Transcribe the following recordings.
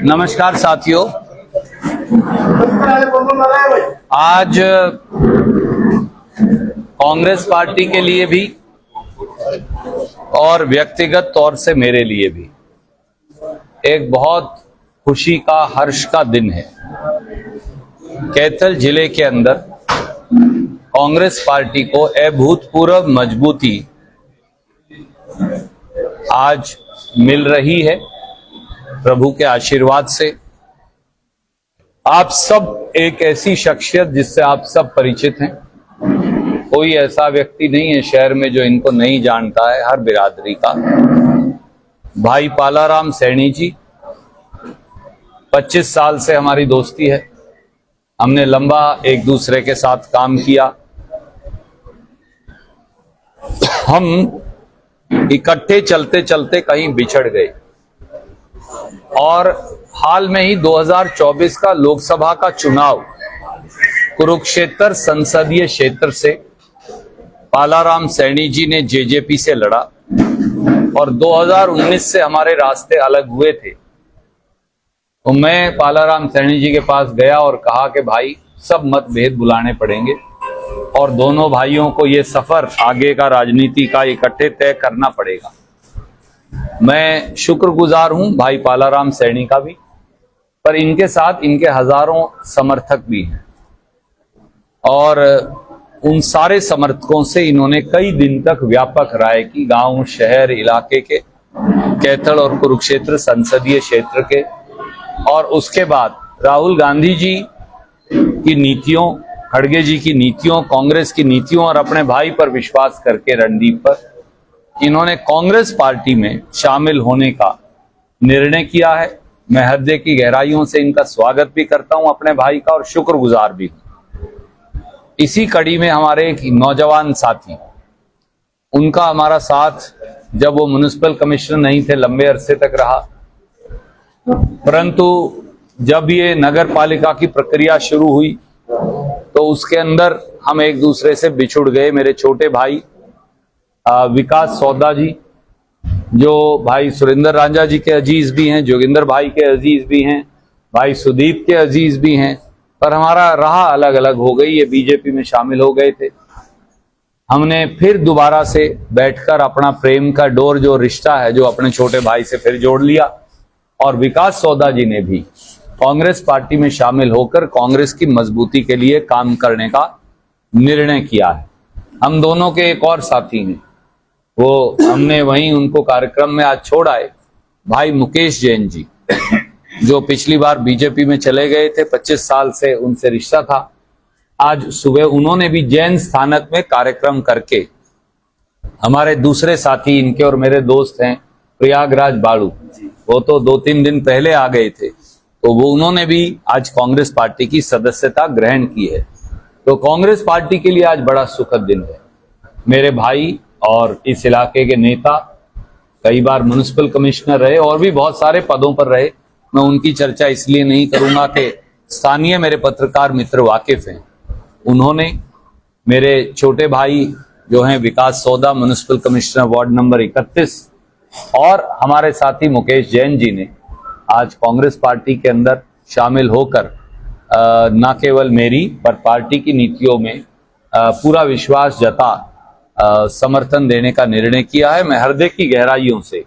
नमस्कार साथियों, आज कांग्रेस पार्टी के लिए भी और व्यक्तिगत तौर से मेरे लिए भी एक बहुत खुशी का, हर्ष का दिन है। कैथल जिले के अंदर कांग्रेस पार्टी को अभूतपूर्व मजबूती आज मिल रही है प्रभु के आशीर्वाद से। आप सब एक ऐसी शख्सियत जिससे आप सब परिचित हैं, कोई ऐसा व्यक्ति नहीं है शहर में जो इनको नहीं जानता है, हर बिरादरी का। भाई पालाराम सैनी जी, 25 साल से हमारी दोस्ती है, हमने लंबा एक दूसरे के साथ काम किया, हम इकट्ठे चलते चलते कहीं बिछड़ गए और हाल में ही 2024 का लोकसभा का चुनाव कुरुक्षेत्र संसदीय क्षेत्र से पालाराम सैनी जी ने जेजेपी से लड़ा और 2019 से हमारे रास्ते अलग हुए थे। तो मैं पालाराम सैनी जी के पास गया और कहा कि भाई सब मतभेद बुलाने पड़ेंगे और दोनों भाइयों को ये सफर आगे का राजनीति का इकट्ठे तय करना पड़ेगा। मैं शुक्रगुजार हूं भाई पालाराम सैनी का भी, पर इनके साथ इनके हजारों समर्थक भी हैं और उन सारे समर्थकों से इन्होंने कई दिन तक व्यापक राय की, गांव शहर इलाके के, कैथल और कुरुक्षेत्र संसदीय क्षेत्र के। और उसके बाद राहुल गांधी जी की नीतियों, खड़गे जी की नीतियों, कांग्रेस की नीतियों और अपने भाई पर विश्वास करके रणदीप पर इन्होंने कांग्रेस पार्टी में शामिल होने का निर्णय किया है। मैं हृदय की गहराइयों से इनका स्वागत भी करता हूं अपने भाई का और शुक्रगुजार भी हूं। इसी कड़ी में हमारे एक नौजवान साथी, उनका हमारा साथ जब वो म्युनिसिपल कमिश्नर नहीं थे लंबे अरसे तक रहा, परंतु जब ये नगर पालिका की प्रक्रिया शुरू हुई तो उसके अंदर हम एक दूसरे से बिछुड़ गए। मेरे छोटे भाई विकास सौदा जी, जो भाई सुरेंद्र रांझा जी के अजीज भी हैं, जोगिंदर भाई के अजीज भी हैं, भाई सुदीप के अजीज भी हैं, पर हमारा राह अलग अलग हो गई। ये बीजेपी में शामिल हो गए थे। हमने फिर दोबारा से बैठकर अपना प्रेम का डोर, जो रिश्ता है, जो अपने छोटे भाई से फिर जोड़ लिया और विकास सौदा जी ने भी कांग्रेस पार्टी में शामिल होकर कांग्रेस की मजबूती के लिए काम करने का निर्णय किया है। हम दोनों के एक और साथी हैं, वो हमने वहीं उनको कार्यक्रम में आज छोड़ आए, भाई मुकेश जैन जी, जो पिछली बार बीजेपी में चले गए थे, 25 साल से उनसे रिश्ता था। आज सुबह उन्होंने भी जैन स्थानक में कार्यक्रम करके, हमारे दूसरे साथी इनके और मेरे दोस्त हैं प्रयागराज बाड़ू, वो तो 2-3 दिन पहले आ गए थे, तो वो उन्होंने भी आज कांग्रेस पार्टी की सदस्यता ग्रहण की है। तो कांग्रेस पार्टी के लिए आज बड़ा सुखद दिन है। मेरे भाई और इस इलाके के नेता कई बार म्युनिसिपल कमिश्नर रहे और भी बहुत सारे पदों पर रहे। मैं उनकी चर्चा इसलिए नहीं करूंगा कि स्थानीय मेरे पत्रकार मित्र वाकिफ हैं। उन्होंने, मेरे छोटे भाई जो हैं विकास सौदा, म्युनिसिपल कमिश्नर वार्ड नंबर 31, और हमारे साथी मुकेश जैन जी ने आज कांग्रेस पार्टी के अंदर शामिल होकर न केवल मेरी पर पार्टी की नीतियों में पूरा विश्वास जता समर्थन देने का निर्णय किया है। मैं हृदय की गहराइयों से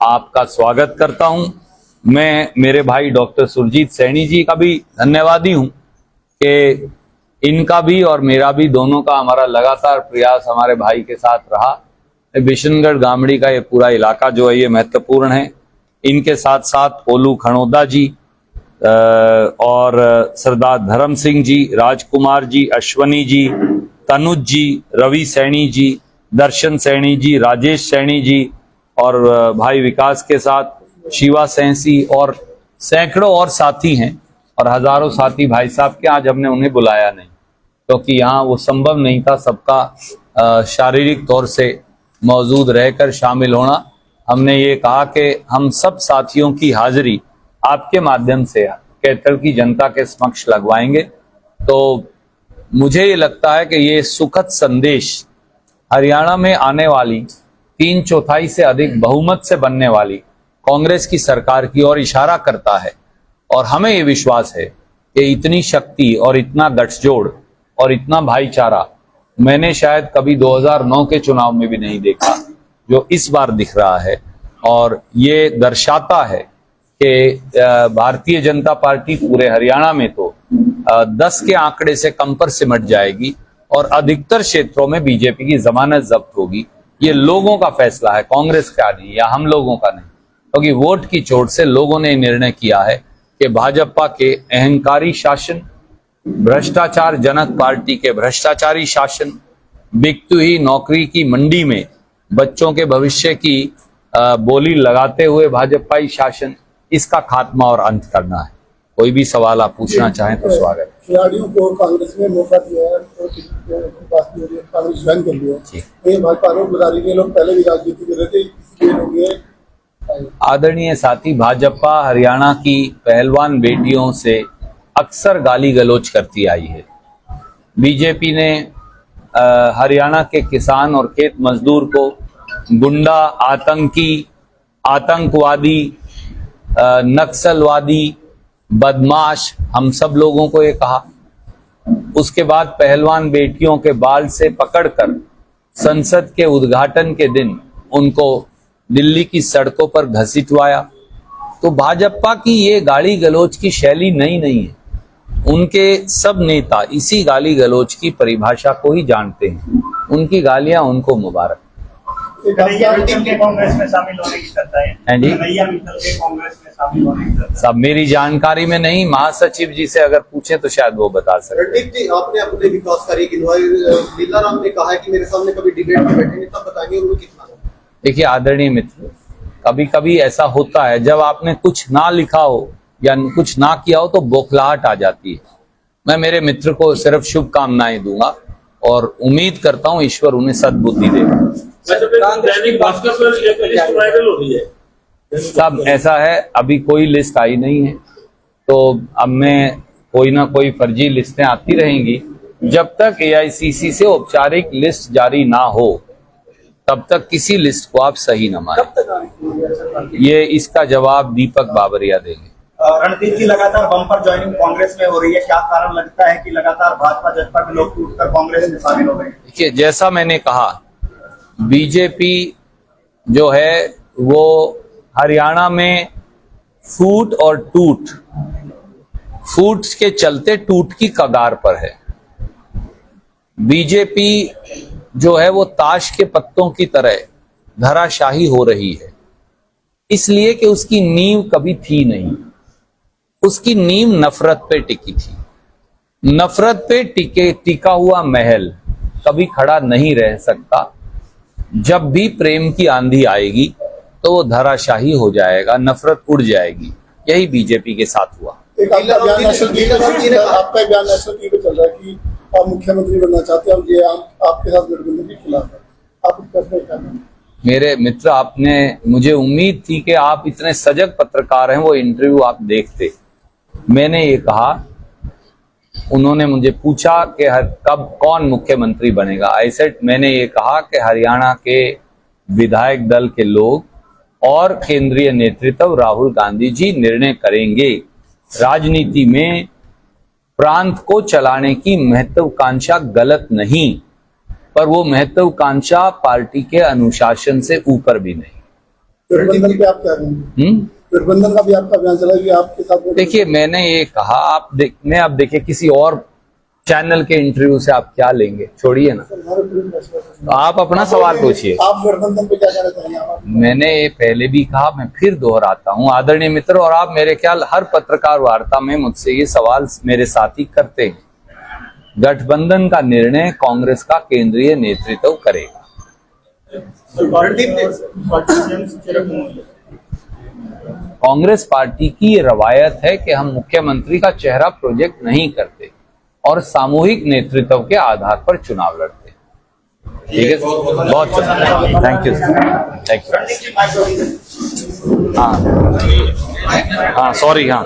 आपका स्वागत करता हूं। मैं मेरे भाई डॉक्टर सुरजीत सैनी जी का भी धन्यवादी हूं कि इनका भी और मेरा भी, दोनों का हमारा लगातार प्रयास हमारे भाई के साथ रहा। बिशनगढ़ गामड़ी का ये पूरा इलाका जो है ये महत्वपूर्ण है। इनके साथ साथ पोलू खणोदा जी और सरदार धर्म सिंह जी, राजकुमार जी, अश्वनी जी, तनुज जी, रवि सैनी जी, दर्शन सैनी जी, राजेश सैनी जी और भाई विकास के साथ शिवा सैंसी और सैकड़ों और साथी हैं और हजारों साथी भाई साहब के। आज हमने उन्हें बुलाया नहीं क्योंकि यहाँ वो संभव नहीं था सबका शारीरिक तौर से मौजूद रहकर शामिल होना। हमने ये कहा कि हम सब साथियों की हाजिरी आपके माध्यम से कैथल की जनता के समक्ष लगवाएंगे। तो मुझे ये लगता है कि ये सुखद संदेश हरियाणा में आने वाली 3/4 से अधिक बहुमत से बनने वाली कांग्रेस की सरकार की ओर इशारा करता है और हमें ये विश्वास है कि इतनी शक्ति और इतना गठजोड़ और इतना भाईचारा मैंने शायद कभी 2009 के चुनाव में भी नहीं देखा, जो इस बार दिख रहा है। और ये दर्शाता है कि भारतीय जनता पार्टी पूरे हरियाणा में तो 10 के आंकड़े से कम पर सिमट जाएगी और अधिकतर क्षेत्रों में बीजेपी की जमानत जब्त होगी। ये लोगों का फैसला है, कांग्रेस का नहीं या हम लोगों का नहीं, क्योंकि वोट की चोट से लोगों ने निर्णय किया है कि भाजपा के अहंकारी शासन, भ्रष्टाचार जनक पार्टी के भ्रष्टाचारी शासन, बिकती हुई नौकरी की मंडी में बच्चों के भविष्य की बोली लगाते हुए भाजपाई शासन, इसका खात्मा और अंत करना है। कोई भी सवाल आप पूछना चाहें तो स्वागत। खिलाड़ियों को कांग्रेस में मौका दिया है तो कांग्रेस ज्वाइन कर लिया है, ये भाजपा आरोप लगा रही है, लोग पहले भी राजनीति कर रहे थे, इसलिए लोग ये। आदरणीय साथी, भाजपा हरियाणा की पहलवान बेटियों से अक्सर गाली गलौज करती आई है। बीजेपी ने हरियाणा के किसान और खेत मजदूर को गुंडा, आतंकी, आतंकवादी, नक्सलवादी, बदमाश, हम सब लोगों को ये कहा। उसके बाद पहलवान बेटियों के बाल से पकड़कर संसद के उद्घाटन के दिन उनको दिल्ली की सड़कों पर घसीटवाया। तो भाजपा की ये गाली गलौज की शैली नई नहीं है, उनके सब नेता इसी गाली गलौज की परिभाषा को ही जानते हैं। उनकी गालियां उनको मुबारक। कांग्रेस में शामिल होने की करता है कांग्रेस में शामिल होने की सब मेरी जानकारी में नहीं, महासचिव जी से अगर पूछे तो शायद वो बता सकते। रणदीप जी, आपने अपने विकास कार्य की लीला राम ने कहा है कि मेरे सामने कभी डिबेट में बैठेंगे तब बताएंगे उनको कितना। देखिए आदरणीय मित्र, कभी कभी ऐसा होता है जब आपने कुछ ना लिखा हो या कुछ ना किया हो तो बौखलाहट आ जाती है। मैं मेरे मित्र को सिर्फ शुभकामनाएं दूंगा और उम्मीद करता हूं ईश्वर उन्हें सद्बुद्धि देगा। सब ऐसा है, अभी कोई लिस्ट आई नहीं है, तो अब मैं कोई ना कोई फर्जी लिस्टें आती रहेंगी। जब तक AICC से औपचारिक लिस्ट जारी ना हो तब तक किसी लिस्ट को आप सही न मानें। ये इसका जवाब दीपक बाबरिया देंगे। रणदीप जी, लगातार बम्पर ज्वाइनिंग कांग्रेस में हो रही है, क्या कारण लगता है कि लगातार भाजपा जजपा के लोग टूटकर कांग्रेस में शामिल हो गए? देखिए, जैसा मैंने कहा, बीजेपी जो है वो हरियाणा में फूट और टूट, फूट के चलते टूट की कगार पर है। बीजेपी जो है वो ताश के पत्तों की तरह धराशाही हो रही है, इसलिए कि उसकी नींव कभी थी नहीं। उसकी नींव नफरत पे टिकी थी। नफरत पे टिका हुआ महल कभी खड़ा नहीं रह सकता। जब भी प्रेम की आंधी आएगी तो वो धराशाही हो जाएगा, नफरत उड़ जाएगी। यही बीजेपी के साथ हुआ। एक आपका बयान नेशनल टीवी पे चल रहा है कि आप मुख्यमंत्री बनना चाहते हैं, ये आपके साथ गठबंधन के खिलाफ है, आप कैसे कहना? मेरे मित्र, आपने, मुझे उम्मीद थी कि आप इतने सजग पत्रकार हैं, वो इंटरव्यू आप देखते। मैंने ये कहा, उन्होंने मुझे पूछा कि कब कौन मुख्यमंत्री बनेगा। ऐसे मैंने ये कहा कि हरियाणा के विधायक दल के लोग और केंद्रीय नेतृत्व राहुल गांधी जी निर्णय करेंगे। राजनीति में प्रांत को चलाने की महत्वाकांक्षा गलत नहीं, पर वो महत्वाकांक्षा पार्टी के अनुशासन से ऊपर भी नहीं। गठबंधन पे आप क्या कहेंगे? गठबंधन का भी आपका बयान चला कि आपके साथ। देखिए, मैंने ये कहा, मैं अब देखिए किसी और चैनल के इंटरव्यू से आप क्या लेंगे, छोड़िए ना, तो आप अपना सवाल पूछिए। आप गठबंधन पे क्या कहना चाहेंगे? मैंने ये पहले भी कहा, मैं फिर दोहराता हूँ आदरणीय मित्र, और आप मेरे ख्याल हर पत्रकार वार्ता में मुझसे ये सवाल मेरे साथी करते हैं। गठबंधन का निर्णय कांग्रेस का केंद्रीय नेतृत्व करेगा। कांग्रेस पार्टी की ये रवायत है कि हम मुख्यमंत्री का चेहरा प्रोजेक्ट नहीं करते और सामूहिक नेतृत्व के आधार पर चुनाव लड़ते। ठीक है, बहुत थैंक यू, थैंक यू। हाँ, सॉरी, हाँ।